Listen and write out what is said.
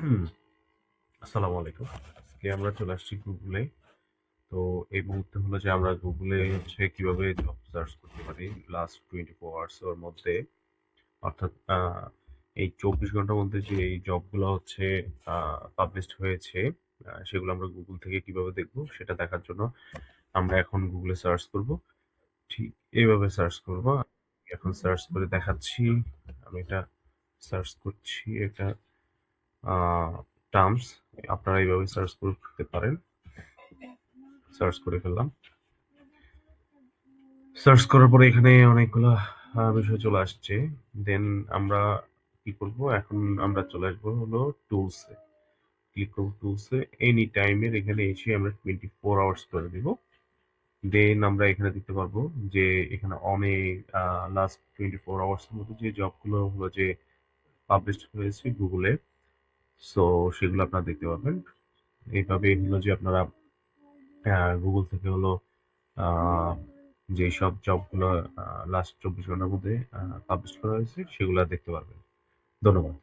আসসালামু আলাইকুম। আজকে আমরা চলে আসছি গুগলে। তো এই মুহূর্তে হলো যে আমরা গুগলে হচ্ছে কিভাবে জব সার্চ করতে পারি লাস্ট 24 আওয়ার্স এর মধ্যে, অর্থাৎ এই 24 ঘন্টার মধ্যে যে এই জবগুলো হচ্ছে পাবলিশড হয়েছে, সেগুলো আমরা গুগল থেকে কিভাবে দেখব সেটা দেখার জন্য আমরা এখন গুগলে সার্চ করব। ঠিক এইভাবে সার্চ করব। এখন সার্চ করে দেখাচ্ছি। আমি এটা সার্চ করছি, এটা টার্মস। আপনারা এইভাবে সার্চ করতে পারেন। সার্চ করে ফেললাম। সার্চ করার পরে এখানে অনেকগুলো বিষয় চলে আসছে। দেন আমরা কি করব, এখন আমরা চলে আসবো হলো টুলসে। ক্লিক করবো টুলসে। এনি টাইমের এখানে এসে আমরা 24 আওয়ার্স করে দিব। দেন আমরা এখানে দেখতে পারবো যে এখানে অনেক লাস্ট 24 আওয়ার্স এর মধ্যে যে জবগুলো হলো যে পাবলিশ হয়েছে গুগলে, সো সেগুলো আপনারা দেখতে পাবেন। এইভাবে হলো যে আপনারা গুগল থেকে হলো আহ, যেসব জবগুলো লাস্ট 24 ঘন্টার মধ্যে পাবলিশ করা হয়েছে সেগুলো দেখতে পারবেন। ধন্যবাদ।